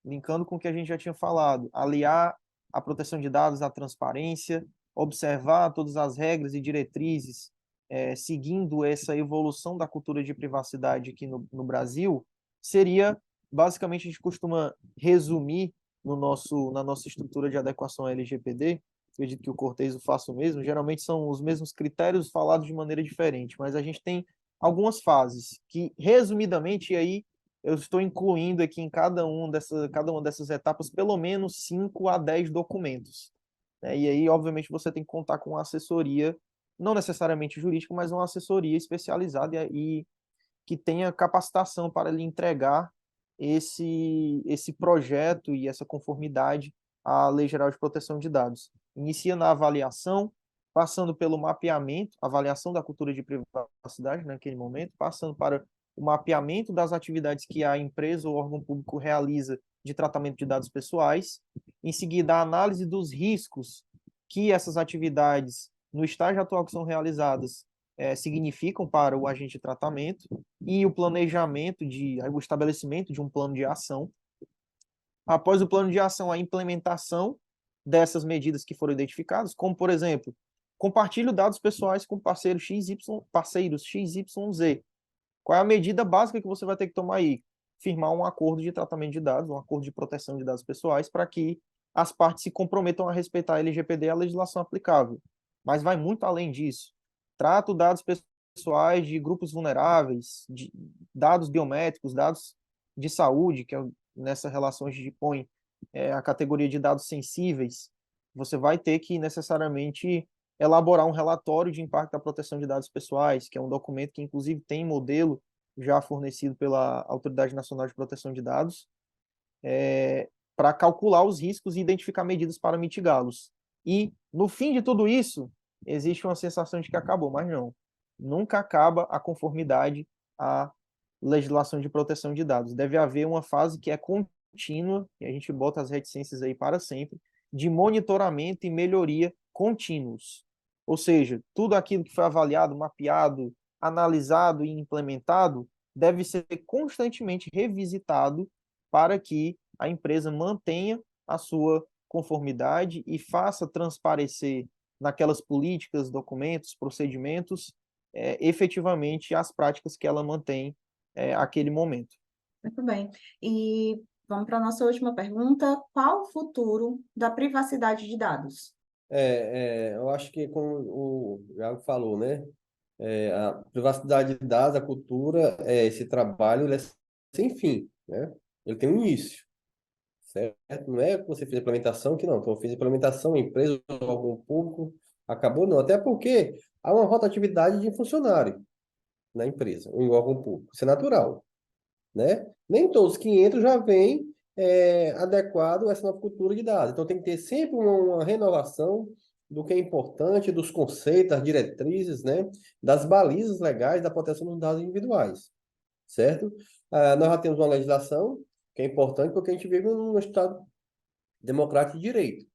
linkando com o que a gente já tinha falado, aliar a proteção de dados à transparência, observar todas as regras e diretrizes, seguindo essa evolução da cultura de privacidade aqui no Brasil, seria, basicamente, a gente costuma resumir na nossa estrutura de adequação à LGPD, acredito que o Cortez o faça o mesmo, geralmente são os mesmos critérios falados de maneira diferente, mas a gente tem algumas fases que, resumidamente, e aí eu estou incluindo aqui em cada uma dessas etapas pelo menos 5 a 10 documentos, né? E aí, obviamente, você tem que contar com uma assessoria, não necessariamente jurídica, mas uma assessoria especializada e que tenha capacitação para lhe entregar esse projeto e essa conformidade à Lei Geral de Proteção de Dados. Inicia na avaliação, passando pelo mapeamento, avaliação da cultura de privacidade naquele momento, passando para o mapeamento das atividades que a empresa ou órgão público realiza de tratamento de dados pessoais, em seguida a análise dos riscos que essas atividades no estágio atual que são realizadas significam para o agente de tratamento e o planejamento o estabelecimento de um plano de ação. Após o plano de ação, a implementação dessas medidas que foram identificadas, como, por exemplo, compartilho dados pessoais com parceiros XYZ. Qual é a medida básica que você vai ter que tomar aí? Firmar um acordo de tratamento de dados, um acordo de proteção de dados pessoais, para que as partes se comprometam a respeitar a LGPD e a legislação aplicável. Mas vai muito além disso. Trato dados pessoais de grupos vulneráveis, de dados biométricos, dados de saúde, que nessa relação a gente põe a categoria de dados sensíveis. Você vai ter que necessariamente elaborar um relatório de impacto da proteção de dados pessoais, que é um documento que, inclusive, tem modelo já fornecido pela Autoridade Nacional de Proteção de Dados, para calcular os riscos e identificar medidas para mitigá-los. E, no fim de tudo isso, existe uma sensação de que acabou, mas não. Nunca acaba a conformidade à legislação de proteção de dados. Deve haver uma fase que é contínua, e a gente bota as reticências aí para sempre, de monitoramento e melhoria contínuos. Ou seja, tudo aquilo que foi avaliado, mapeado, analisado e implementado deve ser constantemente revisitado para que a empresa mantenha a sua conformidade e faça transparecer naquelas políticas, documentos, procedimentos, efetivamente as práticas que ela mantém aquele momento. Muito bem. E vamos para a nossa última pergunta. Qual o futuro da privacidade de dados? Eu acho que, como o Iago falou, né? A privacidade de dados, a cultura, esse trabalho, ele é sem fim, né? Ele tem um início, certo? Não é que você fez a implementação que não. Então, eu fiz a implementação, empresa, algum público, acabou não. Até porque há uma rotatividade de funcionário na empresa, ou em órgão público. Isso é natural, né? Nem todos que entram já vêm adequado a essa nova cultura de dados. Então, tem que ter sempre uma renovação do que é importante, dos conceitos, das diretrizes, né? Das balizas legais da proteção dos dados individuais, certo? Nós já temos uma legislação que é importante porque a gente vive num Estado democrático de direito,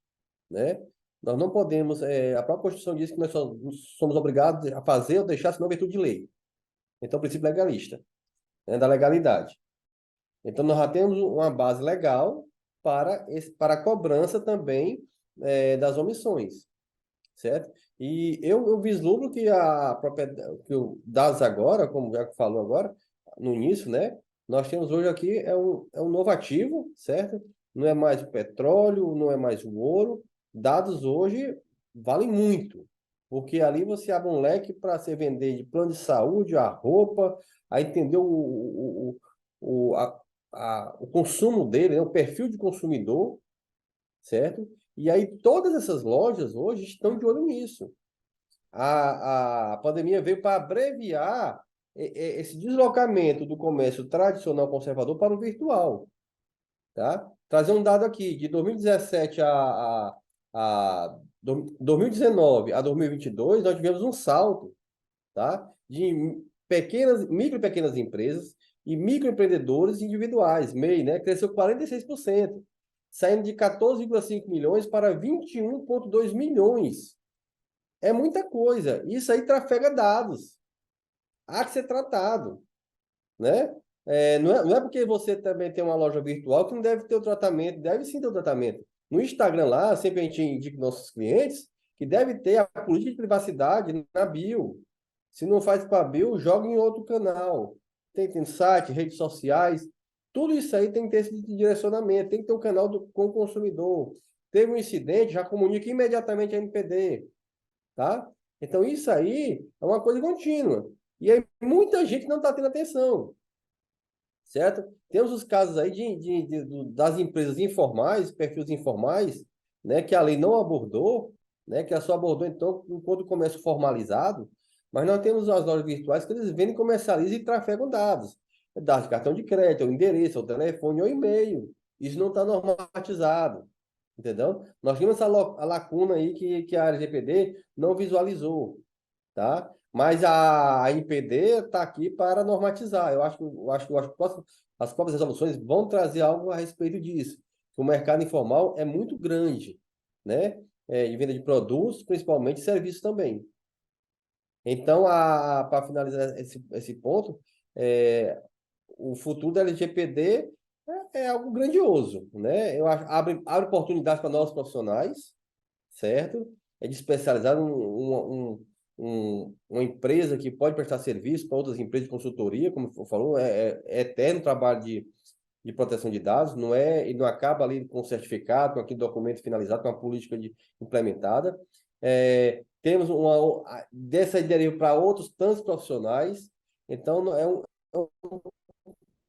né? Nós não podemos, a própria Constituição diz que nós somos obrigados a fazer ou deixar senão virtude de lei. Então, o princípio legalista, né, da legalidade. Então, nós já temos uma base legal para a cobrança também das omissões, certo? E eu vislumbro que que o dados agora, como o Jaco falou agora, no início, né? Nós temos hoje aqui um novo ativo, certo? Não é mais o petróleo, não é mais o ouro. Dados hoje valem muito, porque ali você abre um leque para você vender de plano de saúde, a roupa, a entender o consumo dele, né? O perfil de consumidor, certo? E aí todas essas lojas hoje estão de olho nisso. A pandemia veio para abreviar esse deslocamento do comércio tradicional conservador para o virtual, tá? Trazer um dado aqui, de 2017 a 2019 a 2022, nós tivemos um salto, tá? De micro e pequenas empresas e microempreendedores individuais, MEI, né? Cresceu 46%, saindo de 14,5 milhões para 21,2 milhões. É muita coisa. Isso aí trafega dados. Há que ser tratado, né? Não é porque você também tem uma loja virtual que não deve ter o tratamento. Deve sim ter o tratamento. No Instagram lá, sempre a gente indica nossos clientes que deve ter a política de privacidade na bio. Se não faz para a bio, joga em outro canal. Tem site, redes sociais. Tudo isso aí tem que ter esse direcionamento. Tem que ter um canal com o consumidor. Teve um incidente, já comunica imediatamente a NPD. Tá? Então, isso aí é uma coisa contínua. E aí, muita gente não está tendo atenção, certo? Temos os casos aí das empresas informais, perfis informais, né, que a lei não abordou, né, que a só abordou, então, enquanto comércio formalizado, mas nós temos as lojas virtuais que eles vendem, comercializam e trafegam dados. Dados de cartão de crédito, o endereço, o telefone, ou e-mail. Isso não está normatizado. Entendeu? Nós tínhamos a lacuna aí que a LGPD não visualizou, tá? Mas a NPD está aqui para normatizar. Eu acho que as próprias resoluções vão trazer algo a respeito disso. O mercado informal é muito grande, né? de venda de produtos, principalmente serviços também. Então, para finalizar esse ponto, o futuro da LGPD é algo grandioso, né? Eu acho, abre oportunidades para novos profissionais, certo? É de especializar uma empresa que pode prestar serviço para outras empresas de consultoria, como você falou, é eterno trabalho de proteção de dados, não é, e não acaba ali com o certificado, com aquele documento finalizado, com a política implementada. Temos dessa deriva para outros tantos profissionais, então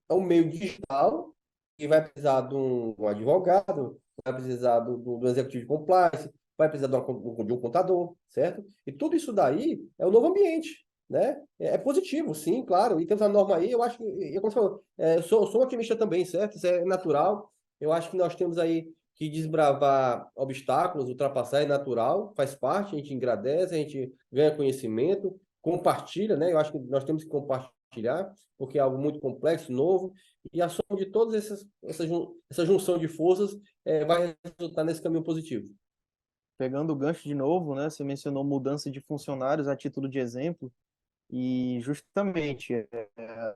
é um meio digital que vai precisar de um advogado, vai precisar do executivo de compliance, vai precisar de um contador, certo? E tudo isso daí é o novo ambiente, né? É positivo, sim, claro. E temos a norma aí, eu acho que, como você falou, eu sou um otimista também, certo? Isso é natural. Eu acho que nós temos aí que desbravar obstáculos, ultrapassar é natural, faz parte, a gente agradece, a gente ganha conhecimento, compartilha, né? Eu acho que nós temos que compartilhar, porque é algo muito complexo, novo, e a soma de todas essa junção de forças vai resultar nesse caminho positivo. Pegando o gancho de novo, né? Você mencionou mudança de funcionários a título de exemplo, e justamente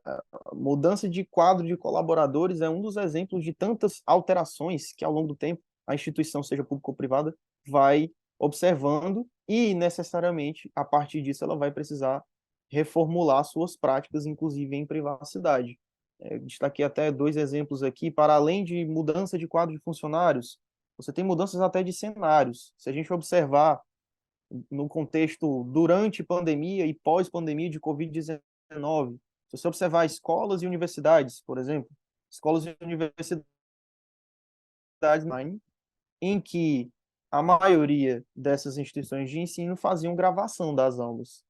a mudança de quadro de colaboradores é um dos exemplos de tantas alterações que ao longo do tempo a instituição, seja pública ou privada, vai observando e necessariamente a partir disso ela vai precisar reformular suas práticas, inclusive em privacidade. Destaquei até dois exemplos aqui, para além de mudança de quadro de funcionários, você tem mudanças até de cenários. Se a gente observar no contexto durante pandemia e pós-pandemia de Covid-19. Se você observar escolas e universidades, por exemplo, escolas e universidades online, em que a maioria dessas instituições de ensino faziam gravação das aulas.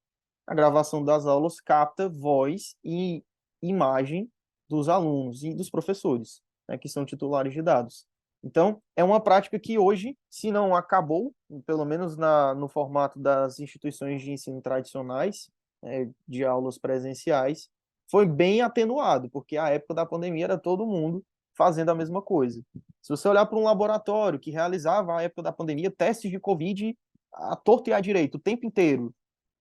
A gravação das aulas capta voz e imagem dos alunos e dos professores, né, que são titulares de dados. Então, é uma prática que hoje, se não acabou, pelo menos no formato das instituições de ensino tradicionais, de aulas presenciais, foi bem atenuado, porque a época da pandemia era todo mundo fazendo a mesma coisa. Se você olhar para um laboratório que realizava, à época da pandemia, testes de Covid à torta e à direita, o tempo inteiro,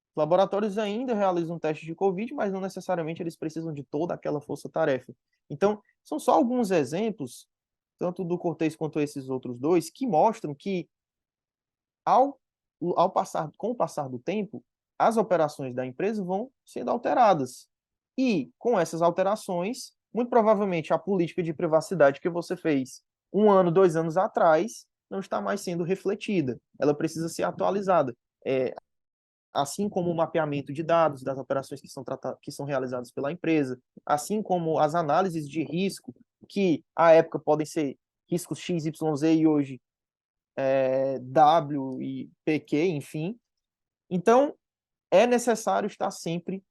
os laboratórios ainda realizam testes de Covid, mas não necessariamente eles precisam de toda aquela força-tarefa. Então, são só alguns exemplos, tanto do Cortez quanto esses outros dois, que mostram que, ao, com o passar do tempo, as operações da empresa vão sendo alteradas. E, com essas alterações, muito provavelmente a política de privacidade que você fez 1 ano, 2 anos atrás, não está mais sendo refletida. Ela precisa ser atualizada. Assim como o mapeamento de dados das operações que são realizadas pela empresa, assim como as análises de risco, que à época podem ser riscos X, Y, Z e hoje W e PQ, enfim. Então, é necessário estar sempre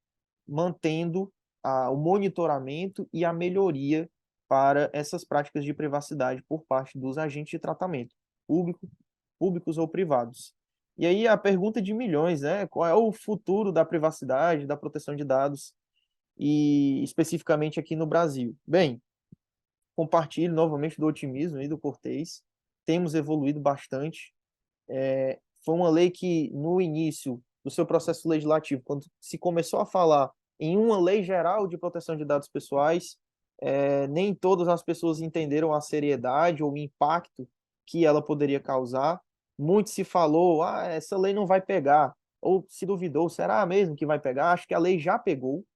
mantendo o monitoramento e a melhoria para essas práticas de privacidade por parte dos agentes de tratamento, públicos ou privados. E aí a pergunta de milhões, né? Qual é o futuro da privacidade, da proteção de dados, e especificamente aqui no Brasil? Bem, compartilho novamente do otimismo e do Cortez. Temos evoluído bastante. Foi uma lei que, no início do seu processo legislativo, quando se começou a falar em uma lei geral de proteção de dados pessoais, nem todas as pessoas entenderam a seriedade ou o impacto que ela poderia causar. Muito se falou, essa lei não vai pegar, ou se duvidou, será mesmo que vai pegar? Acho que a lei já pegou,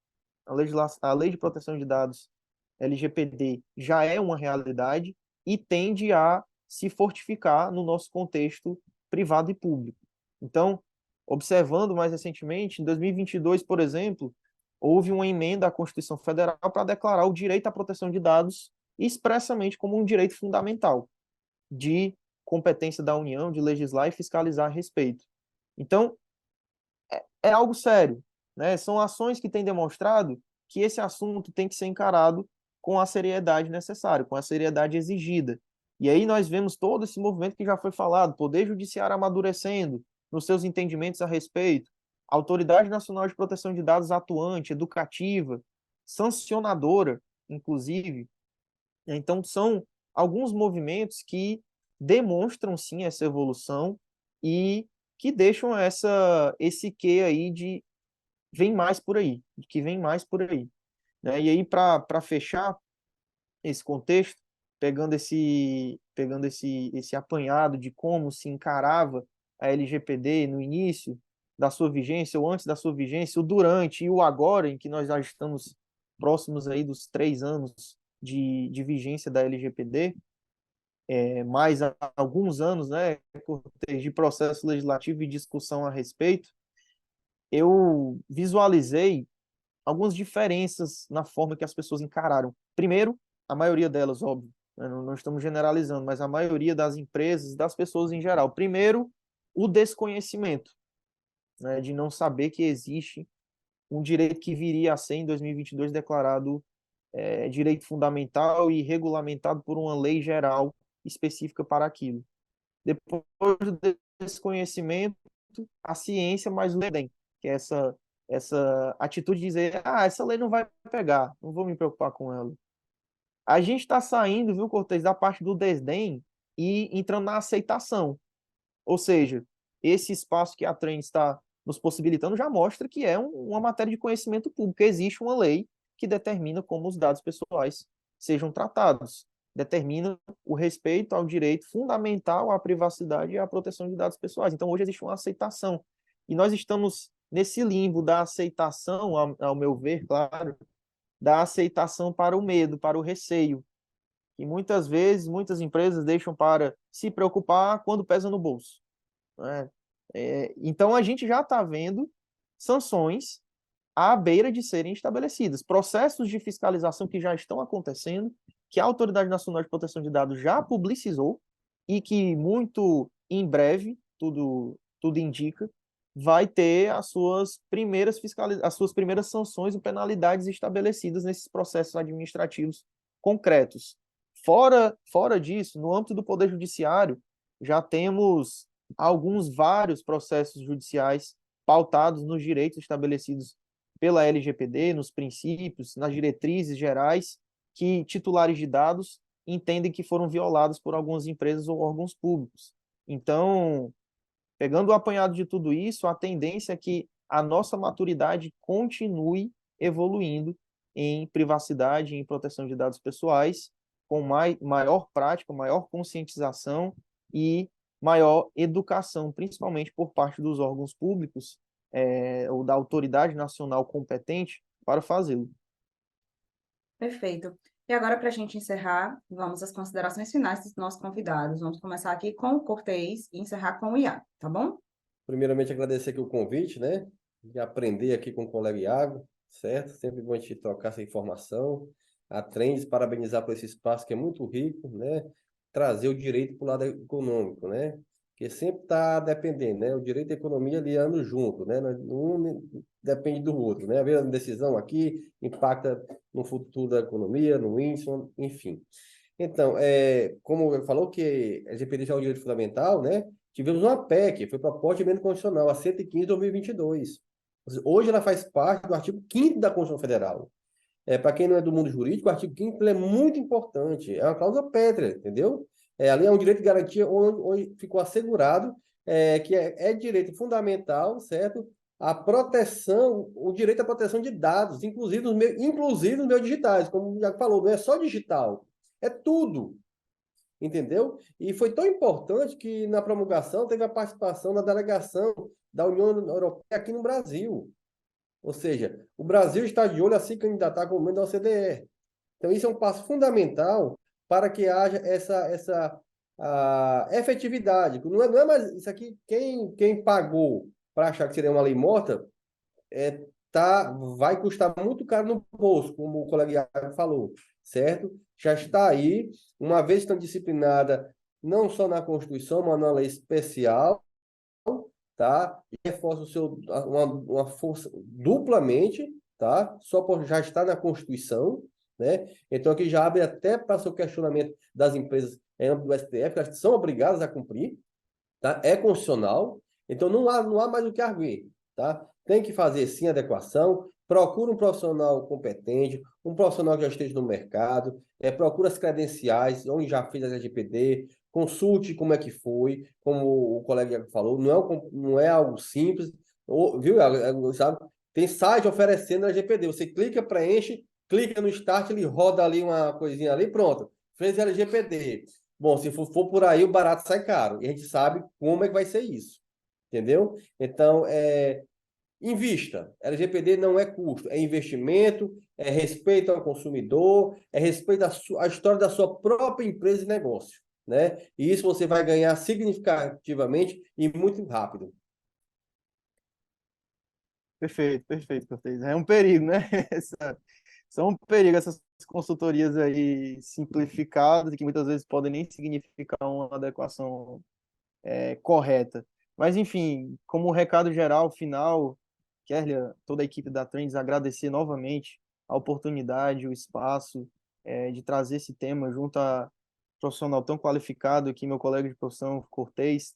a lei de proteção de dados LGPD já é uma realidade e tende a se fortificar no nosso contexto privado e público. Então, observando mais recentemente, em 2022, por exemplo, houve uma emenda à Constituição Federal para declarar o direito à proteção de dados expressamente como um direito fundamental de competência da União de legislar e fiscalizar a respeito. Então, é algo sério, né? São ações que têm demonstrado que esse assunto tem que ser encarado com a seriedade necessária, com a seriedade exigida. E aí nós vemos todo esse movimento que já foi falado, Poder Judiciário amadurecendo nos seus entendimentos a respeito, Autoridade Nacional de Proteção de Dados atuante, educativa, sancionadora, inclusive. Então, são alguns movimentos que demonstram, sim, essa evolução e que deixam esse quê aí de vem mais por aí, de que vem mais por aí, né? E aí, para fechar esse contexto, pegando esse apanhado de como se encarava a LGPD no início da sua vigência, ou antes da sua vigência, o durante e o agora, em que nós já estamos próximos aí dos 3 anos de vigência da LGPD, mais alguns anos, né, de processo legislativo e discussão a respeito, eu visualizei algumas diferenças na forma que as pessoas encararam. Primeiro, a maioria delas, óbvio, né, não estamos generalizando, mas a maioria das empresas, das pessoas em geral. Primeiro, o desconhecimento, né, de não saber que existe um direito que viria a ser, em 2022, declarado direito fundamental e regulamentado por uma lei geral específica para aquilo. Depois do desconhecimento, a ciência mais o Enem, que é essa atitude de dizer, essa lei não vai pegar, não vou me preocupar com ela. A gente está saindo, viu, Cortez, da parte do desdém e entrando na aceitação. Ou seja, esse espaço que a Trend está nos possibilitando já mostra que é uma matéria de conhecimento público. Existe uma lei que determina como os dados pessoais sejam tratados, determina o respeito ao direito fundamental à privacidade e à proteção de dados pessoais. Então, hoje existe uma aceitação. E nós estamos nesse limbo da aceitação, ao meu ver, claro, da aceitação para o medo, para o receio, que muitas vezes, muitas empresas deixam para se preocupar quando pesa no bolso, né? Então, a gente já está vendo sanções à beira de serem estabelecidas, processos de fiscalização que já estão acontecendo, que a Autoridade Nacional de Proteção de Dados já publicizou e que muito em breve, tudo indica, vai ter as suas primeiras sanções e penalidades estabelecidas nesses processos administrativos concretos. Fora disso, no âmbito do Poder Judiciário, já temos vários processos judiciais pautados nos direitos estabelecidos pela LGPD, nos princípios, nas diretrizes gerais, que titulares de dados entendem que foram violados por algumas empresas ou órgãos públicos. Então, pegando o apanhado de tudo isso, a tendência é que a nossa maturidade continue evoluindo em privacidade e em proteção de dados pessoais, com maior prática, maior conscientização e maior educação, principalmente por parte dos órgãos públicos, ou da autoridade nacional competente para fazê-lo. Perfeito. E agora, para a gente encerrar, vamos às considerações finais dos nossos convidados. Vamos começar aqui com o Cortez e encerrar com o Iago, tá bom? Primeiramente, agradecer aqui o convite, né? De aprender aqui com o colega Iago, certo? Sempre bom a gente trocar essa informação. A Trends, parabenizar por esse espaço que é muito rico, né? Trazer o direito para o lado econômico, né? Porque sempre está dependendo, né? O direito e a economia ali andam junto, né? Um depende do outro, né? A decisão aqui impacta no futuro da economia, no índice, enfim. Então, como ele falou que a LGPD já é um direito fundamental, né? Tivemos uma PEC, foi proposta de emenda constitucional, a 115 de 2022. Hoje ela faz parte do artigo 5º da Constituição Federal. Para quem não é do mundo jurídico, o artigo 5º ele é muito importante, é uma cláusula pétrea, entendeu? Ali é um direito de garantia onde ficou assegurado que é direito fundamental, certo? A proteção, o direito à proteção de dados, inclusive nos meios digitais, como já falou, não é só digital, é tudo. Entendeu? E foi tão importante que na promulgação teve a participação da delegação da União Europeia aqui no Brasil. Ou seja, o Brasil está de olho a se candidatar como membro da OCDE. Então, isso é um passo fundamental para que haja essa efetividade. Não é mais isso aqui, quem pagou para achar que seria uma lei morta, vai custar muito caro no bolso, como o colega Iago falou, certo? Já está aí, uma vez estão disciplinada, não só na Constituição, mas na lei especial, tá? E reforça uma força duplamente, tá? Só por já estar na Constituição, né? Então aqui já abre até para o seu questionamento das empresas em âmbito do STF, que elas são obrigadas a cumprir, tá? É constitucional, então não há mais o que arguir, tá? Tem que fazer sim adequação, procura um profissional competente, um profissional que já esteja no mercado, procura as credenciais, onde já fez a LGPD, consulte como é que foi, como o colega falou, não é algo simples, viu, sabe? Tem site oferecendo LGPD, você clica, preenche, clica no start, ele roda ali uma coisinha ali, pronto, fez LGPD. Bom, se for por aí, o barato sai caro, e a gente sabe como é que vai ser isso, entendeu? Então, invista. LGPD não é custo, é investimento, é respeito ao consumidor, é respeito à história da sua própria empresa e negócio, né? E isso você vai ganhar significativamente e muito rápido. Perfeito, perfeito, Cortez. É um perigo, né? São um perigo essas consultorias aí simplificadas, que muitas vezes podem nem significar uma adequação correta. Mas, enfim, como recado geral, final, Kerlia, toda a equipe da Trends, agradecer novamente a oportunidade, o espaço de trazer esse tema junto a profissional tão qualificado aqui, meu colega de profissão, Cortez,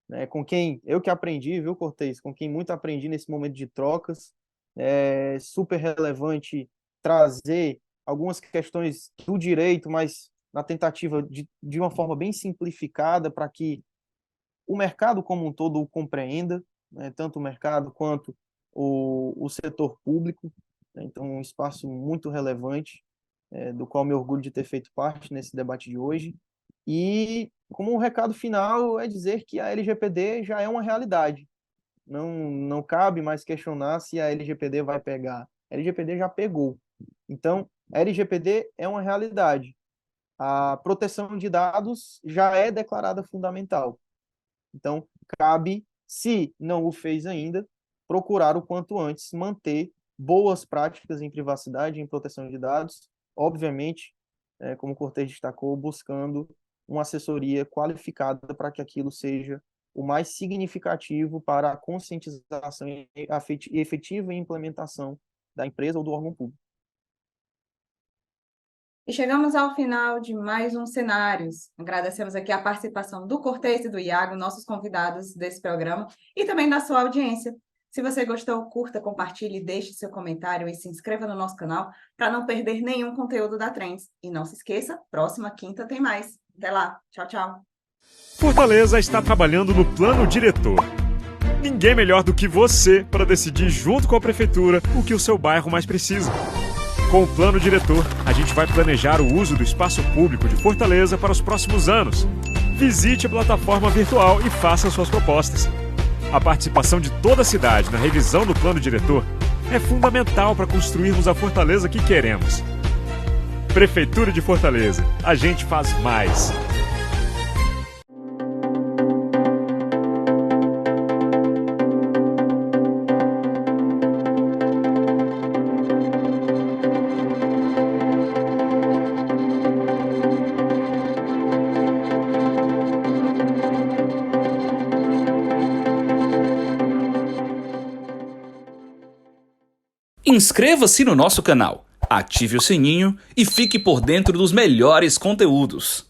né, com quem eu que aprendi, viu, Cortez? Com quem muito aprendi nesse momento de trocas. É super relevante trazer algumas questões do direito, mas na tentativa de uma forma bem simplificada para que o mercado como um todo o compreenda, né, tanto o mercado quanto o setor público. Né, então, um espaço muito relevante, do qual me orgulho de ter feito parte nesse debate de hoje. E, como um recado final, é dizer que a LGPD já é uma realidade. Não cabe mais questionar se a LGPD vai pegar. A LGPD já pegou. Então, a LGPD é uma realidade. A proteção de dados já é declarada fundamental. Então, cabe, se não o fez ainda, procurar o quanto antes manter boas práticas em privacidade e em proteção de dados, obviamente, como o Cortez destacou, buscando uma assessoria qualificada para que aquilo seja o mais significativo para a conscientização e efetiva implementação da empresa ou do órgão público. E chegamos ao final de mais um Cenários. Agradecemos aqui a participação do Cortez e do Iago, nossos convidados desse programa, e também da sua audiência. Se você gostou, curta, compartilhe, deixe seu comentário e se inscreva no nosso canal para não perder nenhum conteúdo da Trends. E não se esqueça, próxima quinta tem mais. Até lá. Tchau, tchau. Fortaleza está trabalhando no plano diretor. Ninguém melhor do que você para decidir junto com a prefeitura o que o seu bairro mais precisa. Com o plano diretor, a gente vai planejar o uso do espaço público de Fortaleza para os próximos anos. Visite a plataforma virtual e faça suas propostas. A participação de toda a cidade na revisão do plano diretor é fundamental para construirmos a Fortaleza que queremos. Prefeitura de Fortaleza, a gente faz mais. Inscreva-se no nosso canal, ative o sininho e fique por dentro dos melhores conteúdos.